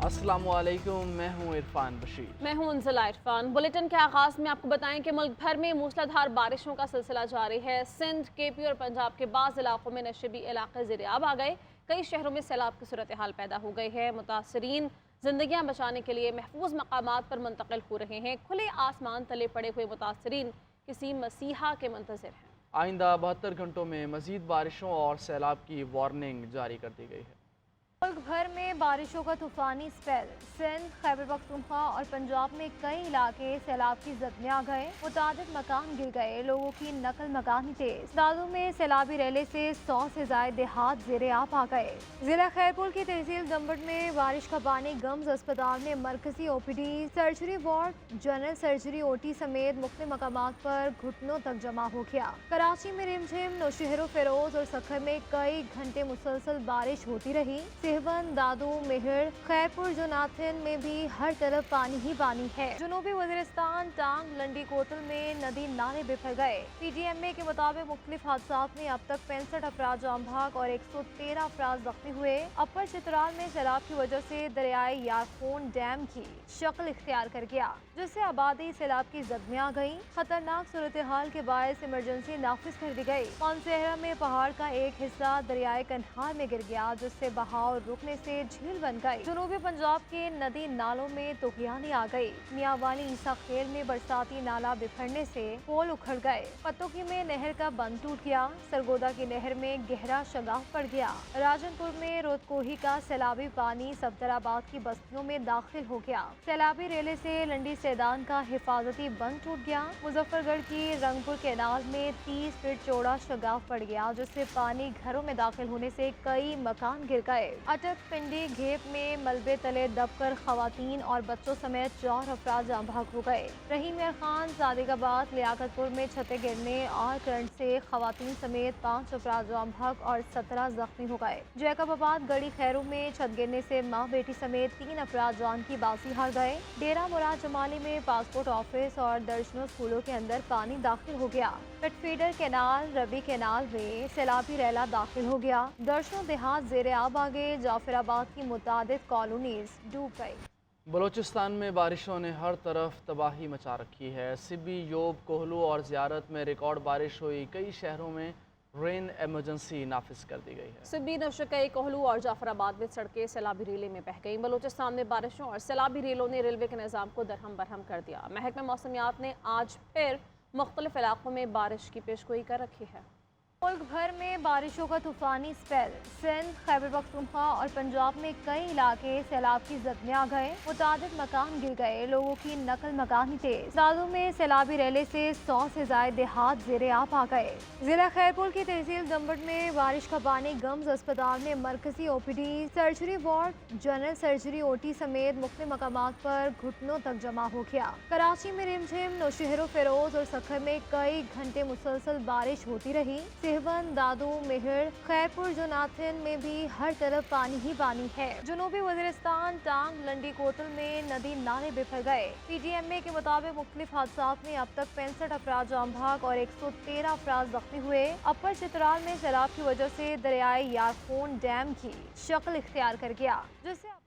السلام علیکم، میں ہوں عرفان بشیر۔ میں ہوں انزلہ عرفان۔ بلیٹن کے آغاز میں آپ کو بتائیں کہ ملک بھر میں موسلا دھار بارشوں کا سلسلہ جاری ہے۔ سندھ، کے پی اور پنجاب کے بعض علاقوں میں نشیبی علاقے زیر آب آ گئے۔ کئی شہروں میں سیلاب کی صورتحال پیدا ہو گئی ہے۔ متاثرین زندگیاں بچانے کے لیے محفوظ مقامات پر منتقل ہو رہے ہیں۔ کھلے آسمان تلے پڑے ہوئے متاثرین کسی مسیحا کے منتظر ہیں۔ آئندہ 72 گھنٹوں میں مزید بارشوں اور سیلاب کی وارننگ جاری کر دی گئی ہے۔ ملک بھر میں بارشوں کا طوفانی سپیل۔ سندھ، خیبر پختونخوا اور پنجاب میں کئی علاقے سیلاب کی زد میں آ گئے۔ متعدد مکان گر گئے، لوگوں کی نقل مکانی تیز۔ دادو میں سیلابی ریلے سے 100 سے زائد دیہات زیر آب آ گئے۔ ضلع خیرپور کی تحصیل دمبٹ میں بارش کا پانی گمز اسپتال میں مرکزی O P D, surgery ward, general surgery O T سمیت مختلف مقامات پر گھٹنوں تک جمع ہو گیا۔ کراچی میں رم جھم، نوشہر و فیروز اور سکھر میں کئی گھنٹے مسلسل بارش ہوتی رہی۔ سہون، دادو، مہر، خیرپور، جوناتھن میں بھی ہر طرف پانی ہی پانی ہے۔ جنوبی وزیرستان، ٹانگ، لنڈی کوتل میں ندی نالے بکھر گئے۔ پی ڈی ایم اے کے مطابق مختلف حادثات میں اب تک 65 افراد جاں بحق اور 113 افراد زخمی ہوئے۔ اپر چترال میں سیلاب کی وجہ سے دریائے یارخون ڈیم کی شکل اختیار کر گیا، جس سے آبادی سیلاب کی زد میں آ گئی۔ خطرناک صورتحال کے باعث ایمرجنسی نافذ کر دی گئی۔ مانسہرہ میں پہاڑ کا ایک حصہ دریائے کنہار میں گر گیا، جس سے بہاؤ رکنے سے جھیل بن گئی۔ جنوبی پنجاب کے ندی نالوں میں طغیانی آ گئی۔ میاں والی عیسیٰ خیل میں برساتی نالا بکھرنے سے پول اکھڑ گئے۔ پتوکی میں نہر کا بند ٹوٹ گیا۔ سرگودا کی نہر میں گہرا شگاف پڑ گیا۔ راجن پور میں رودکوہی کا سیلابی پانی صفدر آباد کی بستیوں میں داخل ہو گیا۔ سیلابی ریلے سے لنڈی سیدان کا حفاظتی بند ٹوٹ گیا۔ مظفر گڑھ کی رنگپور کینال میں 30 فٹ چوڑا شگاف پڑ گیا، جس سے پانی گھروں میں داخل ہونے سے کئی مکان گر گئے۔ اٹک، پنڈی، گھیپ میں ملبے تلے دب کر خواتین اور بچوں سمیت 4 افراد جاں بحق ہو گئے۔ رحیم یار خان، صادق آباد، لیاقت پور میں چھتیں گرنے اور کرنٹ سے خواتین سمیت 5 افراد جاں بحق اور 17 زخمی ہو گئے۔ جیکب آباد، گڑی خیروں میں چھت گرنے سے ماں بیٹی سمیت 3 افراد جان کی باسی ہار گئے۔ ڈیرہ مراد جمالی میں پاسپورٹ آفس اور درجنوں اسکولوں کے اندر پانی داخل ہو گیا۔ پٹ فیڈر کینال، ربی کینال میں سیلابی ریلا داخل ہو گیا۔ درجنوں دیہات زیر آب آ گئے۔ جعفر آباد کی متعدد کالونیز ڈوب گئی۔ بلوچستان میں بارشوں نے ہر طرف تباہی مچا رکھی ہے۔ سبی، یوب، کوہلو اور زیارت میں ریکارڈ بارش ہوئی۔ کئی شہروں میں رین ایمرجنسی نافذ کر دی گئی ہے۔ سبی، نوشکئی، کوہلو اور جعفر آباد میں سڑکیں سیلابی ریلے میں بہہ گئیں۔ بلوچستان میں بارشوں اور سیلابی ریلوں نے ریلوے کے نظام کو درہم برہم کر دیا۔ محکمہ موسمیات نے آج پھر مختلف علاقوں میں بارش کی پیشگوئی کر رکھی ہے۔ ملک بھر میں بارشوں کا طوفانی سپیل۔ سندھ، خیبر پختونخوا اور پنجاب میں کئی علاقے سیلاب کی زد میں آ گئے۔ متعدد مکان گر گئے، لوگوں کی نقل مکانی تیز۔ دادو میں سیلابی ریلے سے 100 سے زائد دیہات زیر آب آ گئے۔ ضلع خیرپور کی تحصیل دمبٹ میں بارش کا پانی گمز اسپتال میں مرکزی O P D, surgery ward, general surgery O T سمیت مختلف مقامات پر گھٹنوں تک جمع ہو گیا۔ کراچی میں رم جھم، نوشہر و فیروز اور سکھر میں کئی گھنٹے مسلسل بارش ہوتی رہی۔ سہون، دادو، مہر، خیرپور، جوناتھن میں بھی ہر طرف پانی ہی پانی ہے۔ جنوبی وزیرستان، ٹانگ، لنڈی کوتل میں ندی نالے بکھر گئے۔ پی ڈی ایم اے کے مطابق مختلف حادثات میں اب تک 65 افراد جاں بحق اور 113 افراد زخمی ہوئے۔ اپر چترال میں سیلاب کی وجہ سے دریائے یارخون ڈیم کی شکل اختیار کر گیا، جس سے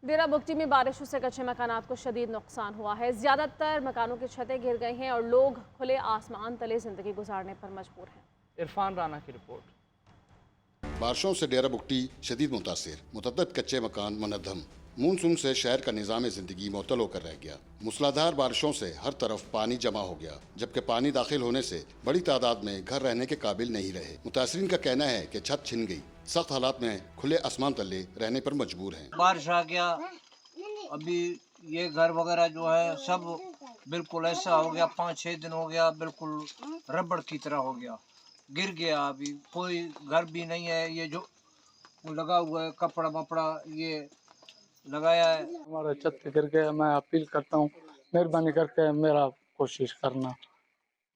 ڈیرہ بگٹی میں بارشوں سے کچے مکانات کو شدید نقصان ہوا ہے۔ زیادہ تر مکانوں کی چھتیں گر گئی ہیں اور لوگ کھلے آسمان تلے زندگی گزارنے پر مجبور ہیں۔ عرفان رانا کی رپورٹ۔ بارشوں سے ڈیرہ بگٹی شدید متاثر، متعدد کچے مکان منہدم۔ مونسون سے شہر کا نظام زندگی معطل ہو کر رہ گیا۔ موسلادھار بارشوں سے ہر طرف پانی جمع ہو گیا، جبکہ پانی داخل ہونے سے بڑی تعداد میں گھر رہنے کے قابل نہیں رہے۔ متاثرین کا کہنا ہے کہ چھت چھن گئی، سخت حالات میں کھلے آسمان تلے رہنے پر مجبور ہیں۔ بارش آ گیا، ابھی یہ گھر وغیرہ جو ہے سب بالکل ایسا ہو گیا، 5-6 دن ہو گیا، بالکل ربڑ کی طرح ہو گیا، گر گیا۔ ابھی کوئی گھر بھی نہیں ہے، یہ جو لگا ہوا ہے کپڑا وپڑا یہ لگایا ہے۔ ہمارا چھت گر گیا۔ میں اپیل کرتا ہوں، مہربانی کر کے میرا کوشش کرنا،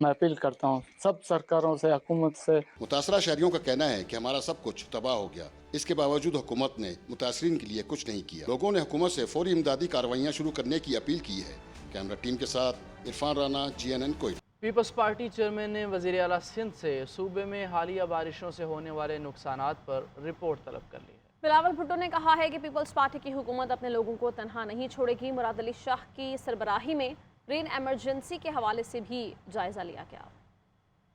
میں اپیل کرتا ہوں سب سرکاروں سے، حکومت سے۔ متاثرہ شہریوں کا کہنا ہے کہ ہمارا سب کچھ تباہ ہو گیا، اس کے باوجود حکومت نے متاثرین کے لیے کچھ نہیں کیا۔ لوگوں نے حکومت سے فوری امدادی کارروائیاں شروع کرنے کی اپیل کی ہے۔ کیمرہ ٹیم کے ساتھ عرفان رانا، GNN کوئٹہ۔ پیپلز پارٹی چیئرمین نے وزیر اعلیٰ سندھ سے صوبے میں حالیہ بارشوں سے ہونے والے نقصانات پر رپورٹ طلب کر لی ہے۔ बिलावल भुट्टो ने कहा है कि पीपल्स पार्टी की हुकूमत अपने लोगों को तनहा नहीं छोड़ेगी। मुराद अली शाह की सरबराही में रेन एमरजेंसी के हवाले से भी जायजा लिया गया।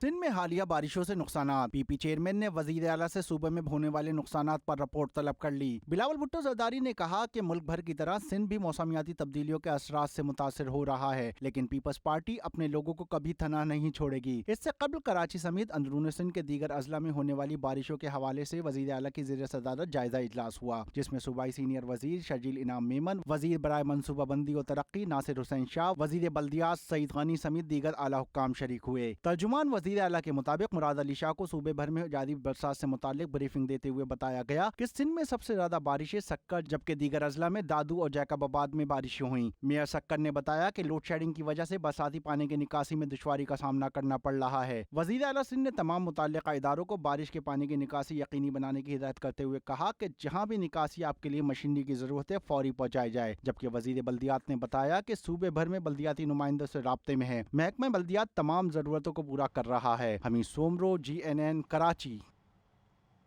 सिंध में हालिया बारिशों से नुकसानात। पीपी चेयरमैन ने वजीर आला से सूबे में होने वाले नुकसानात पर रिपोर्ट तलब कर ली। बिलावल भुट्टो जरदारी ने कहा कि मुल्क भर की तरह सिंध भी मौसमियाती तब्दीलियों के असरात से मुतासर हो रहा है, लेकिन पीपल्स पार्टी अपने लोगों को कभी तनहा नहीं छोड़ेगी। इससे कबल कराची समेत अंदरून सिंध के दीगर अजला में होने वाली बारिशों के हवाले से वजीर आला की ज़ेर सदारत जायजा इजलास हुआ, जिसमें सूबाई सीनियर वजीर शर्जील इनाम मेमन, वजीर बराए मनसूबाबंदी और तरक्की नासिर हुसैन शाह, वजीर बल्दियात सईद गनी समेत दीगर आला हुक्काम शरीक हुए। तर्जुमान वजीर आला के मुताबिक मुराद अली शाह को सूबे भर में जारी बरसात से मुतालिक ब्रीफिंग देते हुए बताया गया कि सिंध में सबसे ज्यादा बारिशें सक्कर जबकि दीगर अजला में दादू और जैकबाबाद में बारिशें हुई। मेयर सक्कर ने बताया कि लोड शेडिंग की वजह से बरसाती पानी की निकासी में दुश्वारी का सामना करना पड़ रहा है। वजीर आला सिंध ने तमाम मुतल्लिका इदारों को बारिश के पानी की निकासी यकीनी बनाने की हिदायत करते हुए कहा कि जहाँ भी निकासी आपके लिए मशीनरी की जरूरत है फौरी पहुँचाई जाए। जबकि वजीर बल्दियात ने बताया कि सूबे भर में बल्दियाती नुमाइंदों से राब्ते में है। महकमा बल्दियात तमाम जरूरतों को पूरा कर रहा है। हमीद सोमरो, GNN, कराची।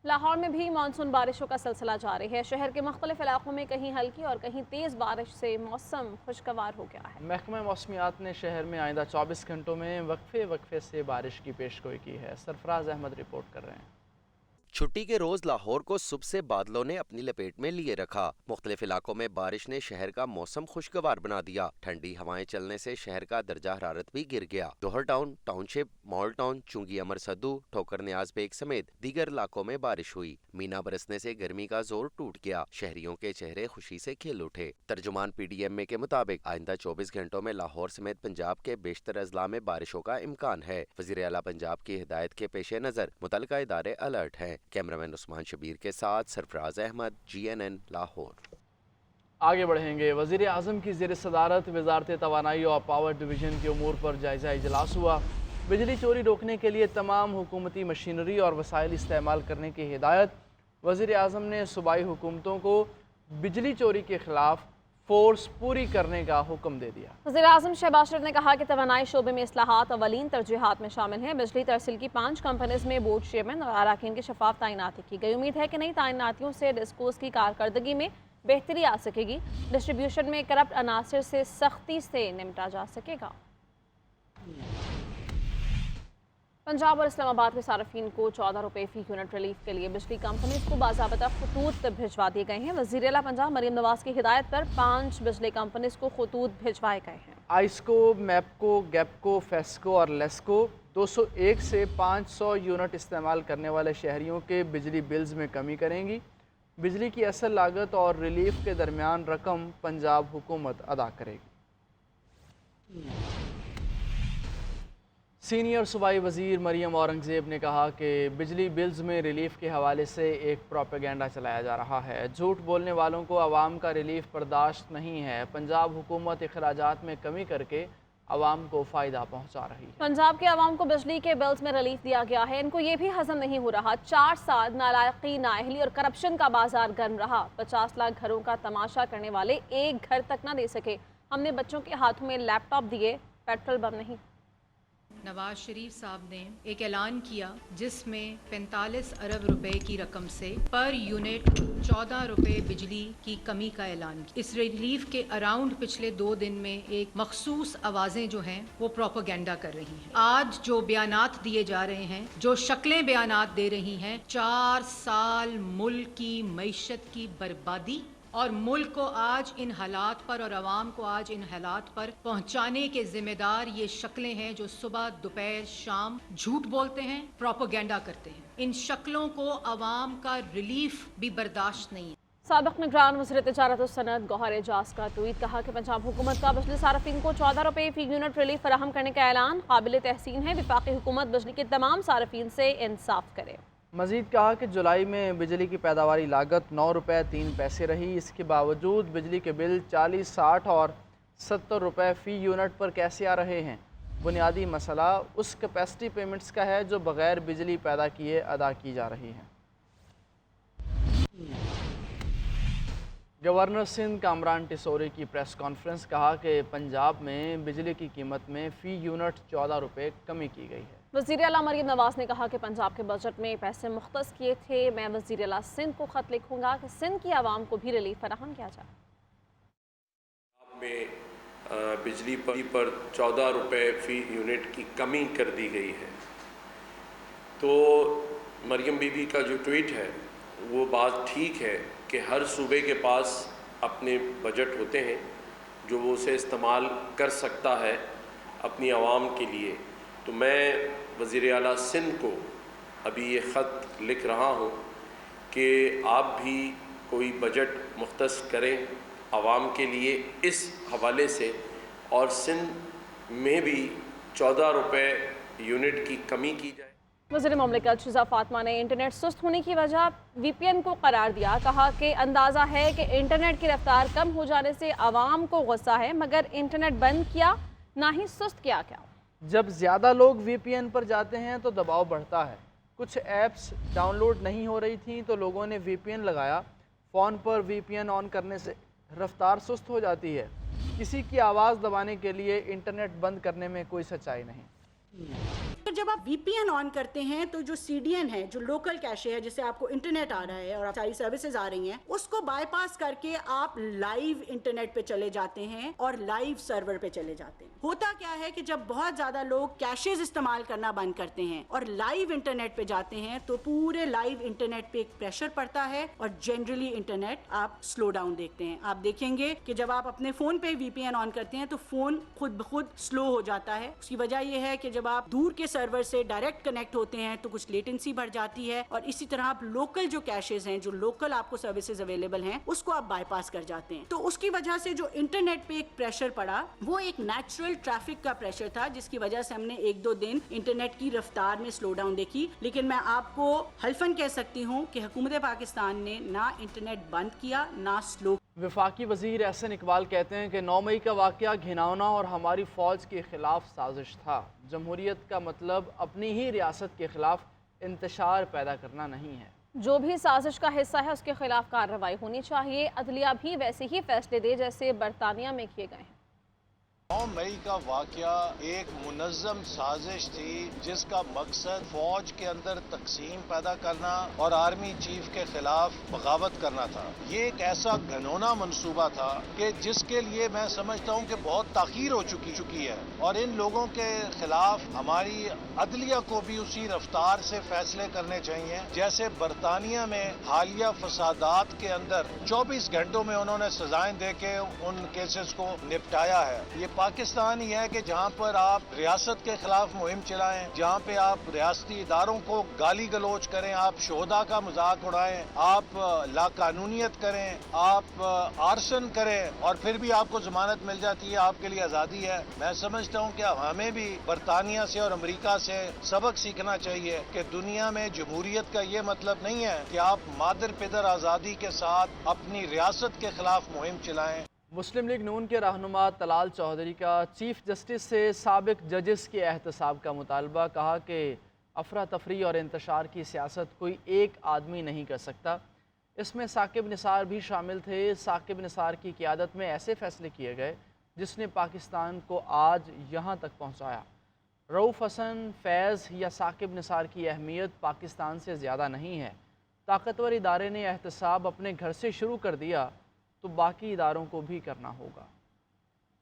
लाहौर में भी मानसून बारिशों का सिलसिला जारी है। शहर के मुख्तलिफ इलाकों में कहीं हल्की और कहीं तेज़ बारिश से मौसम खुशगवार हो गया है। महकमा मौसमियात ने शहर में आइंदा 24 घंटों में वक्फे से बारिश की पेशगोई की है। सरफराज अहमद रिपोर्ट कर रहे हैं। छुट्टी के रोज लाहौर को सुबह से बादलों ने अपनी लपेट में लिए रखा। मुख्तलिफ इलाकों में बारिश ने शहर का मौसम खुशगवार बना दिया। ठंडी हवाएं चलने से शहर का दर्जा हरारत भी गिर गया। जौहर टाउन, टाउनशिप, मॉल टाउन, चुंगी अमर सद्दू, ठोकर नियाज बेग समेत दीगर इलाकों में बारिश हुई। मीना बरसने से गर्मी का जोर टूट गया। शहरियों के चेहरे खुशी से खिल उठे। तर्जुमान PDMA के मुताबिक आइंदा 24 घंटों में लाहौर समेत पंजाब के बेशतर अजला में बारिशों का इम्कान है। वज़ीर आला पंजाब की हिदायत के पेश नज़र मुतल्लिका इदारे अलर्ट हैं। कैमरामैन उस्मान शबीर के साथ सरफराज अहमद, GNN, लाहौर। आगे बढ़ेंगे। वज़ीर आज़म की ज़ेर सदारत वज़ारत तवानाई और पावर डिवीज़न के उमूर पर जायज़ा इजलास हुआ। बिजली चोरी रोकने के लिए तमाम हुकूमती मशीनरी और वसाइल इस्तेमाल करने की हिदायत। वज़ीर आज़म ने सूबाई हुकूमतों को बिजली चोरी के ख़िलाफ़ फोर्स पूरी करने का हुक्म दे दिया। वज़ीर आज़म शहबाज शरीफ ने कहा कि तवानाई शोबे में इस्लाहात अवलीन तरजीहात में शामिल हैं। बिजली तरसील की 5 कंपनीज में बोर्ड चेयरमैन और अराकीन की शफाफ तैनाती की गई। उम्मीद है कि नई तैनातियों से डिस्कोस की कारकर्दगी में बेहतरी आ सकेगी। डिस्ट्रीब्यूशन में करप्ट अनासर से सख्ती से निपटा जा सकेगा। पंजाब और इस्लामाबाद के सार्फिन को 14 रुपये फ़ी यूनिट रिलीफ के लिए बिजली कंपनीज को बाज़ाबता खतूत भिजवा दिए गए हैं। वज़ीर आला पंजाब मरीम नवाज़ की हिदायत पर 5 बिजली कंपनीज को खतूत भिजवाए गए हैं। आइस्को, मैपको, गैपको, फेस्को और लेस्को 201 से 500 यूनिट इस्तेमाल करने वाले शहरियों के बिजली बिल्स में कमी करेंगी। बिजली की असल लागत और रिलीफ के दरमियान रकम पंजाब हुकूमत अदा करेगी। सीनियर सूबाई वज़ीर मरियम औरंगज़ेब ने कहा कि बिजली बिल्स में रिलीफ के हवाले से एक प्रोपेगेंडा चलाया जा रहा है। झूठ बोलने वालों को आवाम का रिलीफ बर्दाश्त नहीं है। पंजाब हुकूमत अखराजात में कमी करके आवाम को फ़ायदा पहुँचा रही है। पंजाब के आवाम को बिजली के बिल्स में रिलीफ दिया गया है। इनको ये भी हजम नहीं हो रहा। 4 साल नालायकी, नाअहली और करप्शन का बाजार गर्म रहा। 50 लाख घरों का तमाशा करने वाले एक घर तक ना दे सके। हमने बच्चों के हाथों में लैपटॉप दिए, पेट्रोल बम नहीं। नवाज शरीफ साहब ने एक ऐलान किया जिसमें 45 अरब रुपए की रकम से पर यूनिट 14 रुपए बिजली की कमी का ऐलान किया। इस रिलीफ के अराउंड पिछले 2 दिन में एक मखसूस आवाज़ें जो हैं वो प्रोपेगेंडा कर रही हैं। आज जो बयानात दिए जा रहे हैं, जो शक्लें बयानात दे रही हैं, 4 साल मुल्क की मईशत की बर्बादी और मुल्क को आज इन हालात पर और आवाम को आज इन हालात पर पहुंचाने के जिम्मेदार ये शक्लें हैं जो सुबह, दोपहर, शाम झूठ बोलते हैं, प्रोपेगेंडा करते हैं। इन शक्लों को आवाम का रिलीफ भी बर्दाश्त नहीं है। साबिक़ निगरान वज़ीर तिजारत और सनअत गौहर एजाज का ट्वीट। कहा कि पंजाब हुकूमत का बिजली सार्फिन को 14 रुपये फ़ी यूनिट रिलीफ फराहम करने का ऐलान काबिल तहसीन है। वफाकी हुकूमत बिजली के तमाम सार्फिन से इंसाफ करे। मजीद कहा कि जुलाई में बिजली की पैदावारी लागत 9 रुपये 3 पैसे रही। इसके बावजूद बिजली के बिल 40, 60 और 70 रुपये फ़ी यूनिट पर कैसे आ रहे हैं। बुनियादी मसला उस कैपेसिटी पेमेंट्स का है जो बग़ैर बिजली पैदा किए अदा की जा रही हैं। गवर्नर सिंध कामरान टिसोरी की प्रेस कॉन्फ्रेंस। कहा कि पंजाब में बिजली की कीमत में फ़ी यूनिट 14 रुपये कमी की गई है। वज़ीर आला मरीम नवाज़ ने कहा कि पंजाब के बजट में पैसे मुख्तस किए थे। मैं वज़ीर आला सिंध को ख़त लिखूंगा कि सिंध की आवाम को भी रिलीफ फराहम किया जाए। में बिजली पर 14 रुपये फ़ी यूनिट की कमी कर दी गई है। तो मरियम बीबी का जो ट्वीट है वो बात ठीक है कि हर सूबे के पास अपने बजट होते हैं जो वो उसे इस्तेमाल कर सकता है अपनी आवाम के लिए। तो मैं वज़ीर आला सिंध को अभी ये ख़त लिख रहा हूँ कि आप भी कोई बजट मुख्तस करें आवाम के लिए इस हवाले से, और सिंध में भी 14 रुपये यूनिट की कमी की जाए। वज़ीर ममलिकत शिज़ा फातिमा ने इंटरनेट सुस्त होने की वजह VPN को करार दिया। कहा कि अंदाज़ा है कि इंटरनेट की रफ्तार कम हो जाने से आवाम को गुस्सा है, मगर इंटरनेट बंद किया ना ही सुस्त किया क्या। जब ज़्यादा लोग VPN पर जाते हैं तो दबाव बढ़ता है। कुछ ऐप्स डाउनलोड नहीं हो रही थी तो लोगों ने VPN लगाया। फ़ोन पर VPN ऑन करने से रफ्तार सुस्त हो जाती है। किसी की आवाज़ दबाने के लिए इंटरनेट बंद करने में कोई सच्चाई नहीं। तो जब आप VPN ऑन करते हैं तो जो CDN है, जो लोकल कैशे है, जिससे आपको इंटरनेट आ रहा है और सारी सर्विसेज आ रही हैं, उसको बाईपास करके आप लाइव इंटरनेट पे चले जाते हैं और लाइव सर्वर पे चले जाते हैं। होता क्या है कि जब बहुत ज्यादा लोग कैशेज इस्तेमाल करना बंद करते हैं और लाइव इंटरनेट पे जाते हैं तो पूरे लाइव इंटरनेट पे एक प्रेशर पड़ता है और जनरली इंटरनेट आप स्लो डाउन देखते हैं। आप देखेंगे कि जब आप अपने फोन पे VPN ऑन करते हैं तो फोन खुद ब खुद स्लो हो जाता है। उसकी वजह यह है कि जब आप दूर के सर्वर से डायरेक्ट कनेक्ट होते हैं तो कुछ लेटेंसी बढ़ जाती है, और इसी तरह आप लोकल जो कैशेज हैं, जो लोकल आपको सर्विसेज अवेलेबल हैं, उसको आप बाईपास कर जाते हैं। तो उसकी वजह से जो इंटरनेट पे एक प्रेशर पड़ा वो एक नेचुरल ट्रैफिक का प्रेशर था, जिसकी वजह से हमने 1-2 दिन इंटरनेट की रफ्तार में स्लो डाउन देखी। लेकिन मैं आपको हल्फन कह सकती हूँ कि हुकूमत पाकिस्तान ने ना इंटरनेट बंद किया ना स्लो। वफाकी वज़ीर एहसन इकबाल कहते हैं कि 9 मई का वाक़या घिनौना और हमारी फ़ौज के ख़िलाफ़ साजिश था। जमहूरियत का मतलब अपनी ही रियासत के ख़िलाफ़ इंतशार पैदा करना नहीं है। जो भी साजिश का हिस्सा है उसके खिलाफ कार्रवाई होनी चाहिए। अदलिया भी वैसे ही फैसले दे जैसे बरतानिया में किए गए हैं। 9 मई का वाक़या एक मुनज़्ज़म साजिश थी जिसका मकसद फौज के अंदर तकसीम पैदा करना और आर्मी चीफ के खिलाफ बगावत करना था। ये एक ऐसा घनौना मंसूबा था कि जिसके लिए मैं समझता हूँ कि बहुत ताख़ीर हो चुकी है, और इन लोगों के खिलाफ हमारी अदलिया को भी उसी रफ्तार से फैसले करने चाहिए जैसे बरतानिया में हालिया फसादात के अंदर 24 घंटों में उन्होंने सजाएं दे के उन केसेस को निपटाया है। ये पाकिस्तान ही है कि जहाँ पर आप रियासत के खिलाफ मुहिम चलाएं, जहाँ पे आप रियासती इदारों को गाली गलोच करें, आप शोहदा का मजाक उड़ाएं, आप लाकानूनियत करें, आप आर्सन करें, और फिर भी आपको जमानत मिल जाती है, आपके लिए आज़ादी है। मैं समझता हूँ कि हमें भी बरतानिया से और अमरीका से सबक सीखना चाहिए कि दुनिया में जमहूरियत का ये मतलब नहीं है कि आप मादर पिदर आज़ादी के साथ अपनी रियासत के खिलाफ मुहिम चलाएं। मुस्लिम लीग नून के रहनुमा तलाल चौधरी का चीफ जस्टिस से साबिक जजेस के एहतसाब का मुतालबा। कहा कि अफरा तफरी और इंतशार की सियासत कोई एक आदमी नहीं कर सकता। इसमें साकिब निसार भी शामिल थे। साकिब निसार की क़ियादत में ऐसे फैसले किए गए जिसने पाकिस्तान को आज यहाँ तक पहुँचाया। रऊफ़ हसन, फैज़ या साकिब निसार की अहमियत पाकिस्तान से ज़्यादा नहीं है। ताकतवर इदारे ने एहतसाब अपने घर से शुरू कर दिया तो बाकी इदारों को भी करना होगा।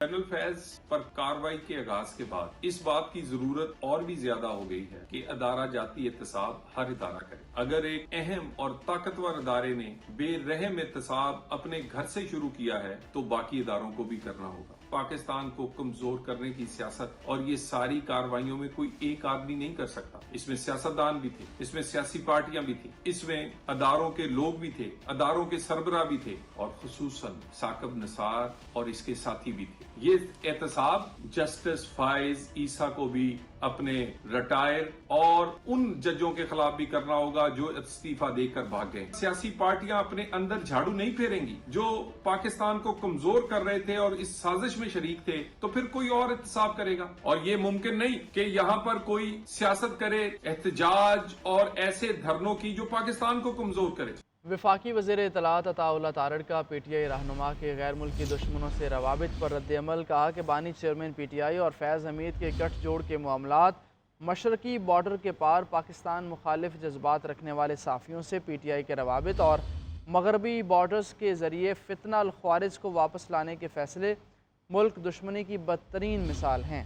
जनरल फैज पर कार्रवाई के आगाज के बाद इस बात की जरूरत और भी ज्यादा हो गई है कि अदारा जाती एहतसाब हर इदारा करे। अगर एक अहम और ताकतवर अदारे ने बेरहम एहतसाब अपने घर से शुरू किया है तो बाकी इदारों को भी करना होगा। पाकिस्तान को कमजोर करने की सियासत और ये सारी कार्रवाइयों में कोई एक आदमी नहीं कर सकता। इसमें सियासतदान भी थे, इसमें सियासी पार्टियां भी थी, इसमें अदारों के लोग भी थे, अदारों के सरबराह भी थे, और खुसूसन साकिब निसार और इसके साथी भी थे। ये एहतसाब जस्टिस फाइज ईसा को भी अपने रिटायर और उन जजों के खिलाफ भी करना होगा जो इस्तीफा देकर भाग गए। सियासी पार्टियां अपने अंदर झाड़ू नहीं फेरेंगी। जो पाकिस्तान को कमजोर कर रहे थे और इस साजिश में शरीक थे तो फिर कोई और एहतसाब करेगा, और ये मुमकिन नहीं कि यहाँ पर कोई सियासत करे एहतजाज और ऐसे धरनों की जो पाकिस्तान को कमजोर करे। वफाकी वज़ीर इत्तलात अताउल्लाह तारड़ का PTI रहनुमा के गैर मुल्की दुश्मनों से रवाबित पर रद्द अमल। कहा कि बानी चेयरमैन PTI और फैज़ हमीद के गठजोड़ के मामलात मशरकी बॉर्डर के पार पाकिस्तान मुखालिफ जज्बात रखने वाले साफ़ियों से PTI के रवाबित और मगरबी बॉर्डर्स के ज़रिए फितना अल ख्वारिज को वापस लाने के फ़ैसले मुल्क दुश्मनी की बदतरीन मिसाल हैं।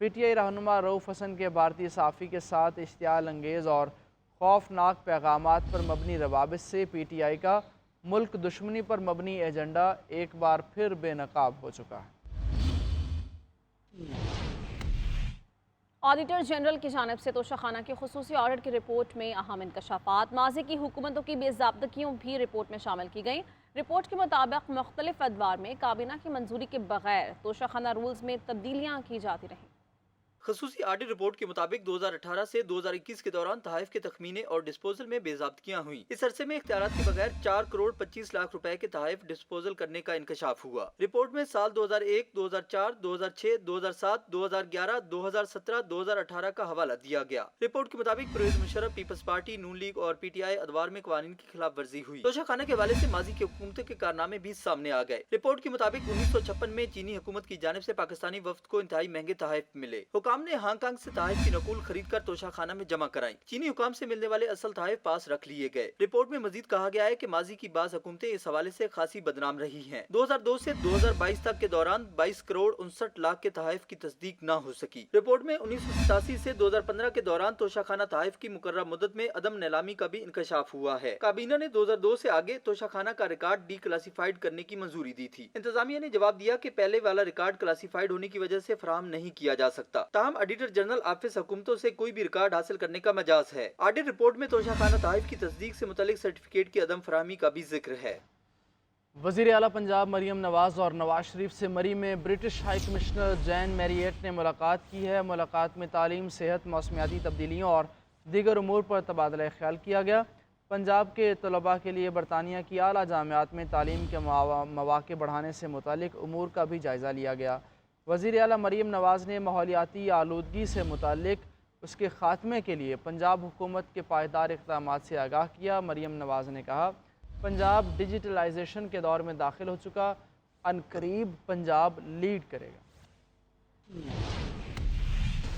PTI रहनुमा रऊफ़ हसन के भारतीय साफ़ी के साथ इश्तियाल अंगेज़ और खौफनाक पैगामात पर मबनी रवाबित से PTI का मुल्क दुश्मनी पर मबनी एजेंडा एक बार फिर बेनकाब हो चुका है। ऑडिटर जनरल की जानिब से तोशाखाना की खुसूसी ऑडिट की रिपोर्ट में अहम इंकशाफात, माज़ी की हुकूमतों की बेज़ाब्तगियों भी रिपोर्ट में शामिल की गई। रिपोर्ट के मुताबिक मुख्तलिफ अदवार में काबीना की मंजूरी के बगैर तोशाखाना रूल्स में तब्दीलियाँ की जाती रहीं। खसूसी ऑडिट रिपोर्ट के मुताबिक 2018 से 2021 के दौरान तहाइफ के तखमीने और डिस्पोजल में बेज़ाब्तगियाँ हुई। इस अरसे में इख्तियारात के बगैर 4 करोड़ 25 लाख रुपए के तहाइफ डिस्पोजल करने का इंकशाफ हुआ। रिपोर्ट में साल 2001, 2004, 2006, 2007, 2011, 2017, 2018 का हवाला दिया गया। रिपोर्ट के मुताबिक परवेज मुशर्रफ, पीपल्स पार्टी, नून लीग और PTI अदवार में कवानीन की खिलाफ वर्जी हुई। तोशाखाना के हवाले से माजी की हुकूमतों के कारनामे भी सामने आ गए। रिपोर्ट के मुताबिक 1956 में चीनी हुकूमत की जानिब से पाकिस्तानी वफ्द को इंतहाई महंगे तहाइफ मिले। हुकाम ने हांगकांग से तहाइफ की नकूल खरीद कर तोशाखाना में जमा कराई। चीनी हुकाम से मिलने वाले असल तहाइफ पास रख लिए गए। रिपोर्ट में मजीद कहा गया है कि माजी की बाज़ हुकूमतें इस हवाले से खासी बदनाम रही हैं। 2002 से 2022 तक के दौरान 22 करोड़ 59 लाख के तहाइफ की तस्दीक न हो सकी। रिपोर्ट में 1987 से 2015 के दौरान तोशाखाना तहाइफ की मुकर्रर मुद्दत में अदम नीलामी का भी इंकशाफ हुआ है। काबीना ने 2002 से आगे तोशाखाना का रिकॉर्ड डी क्लासिफाइड करने की मंजूरी दी थी। इंतजामिया ने जवाब दिया कि पहले वाला रिकॉर्ड क्लासिफाइड होने की वजह से फराहम नहीं किया जा सकता। ताहम ऑडिटर जनरल ऑफिस हुकूमतों से कोई भी रिकॉर्ड हासिल करने का मजाज है। ऑडिट रिपोर्ट में तोशाखाना तहाइफ की तस्दीक से मुतल्लिक सर्टिफिकेट की अदम फराहमी का भी जिक्र है। वज़ीर आला पंजाब मरियम नवाज़ और नवाज शरीफ से मरी में British high commissioner Jain Marriott ने मुलाकात की है। मुलाकात में तालीम, सेहत, मौसमियाती तब्दीलियों और दीगर उमूर पर तबादला ख्याल किया गया। पंजाब के तलबा के लिए बरतानिया की आला जामियात में तालीम के मौक़े बढ़ाने से मुतालिक उमूर का भी जायज़ा लिया गया। वज़ीर आला मरियम नवाज़ ने माहौलियाती आलूदगी से मुतालिक उसके ख़ात्मे के लिए पंजाब हुकूमत के पायदार इक़दामात से आगाह किया। मरियम नवाज़ ने कहा, पंजाब डिजिटलाइजेशन के दौर में दाखिल हो चुका, अनकरीब पंजाब लीड करेगा।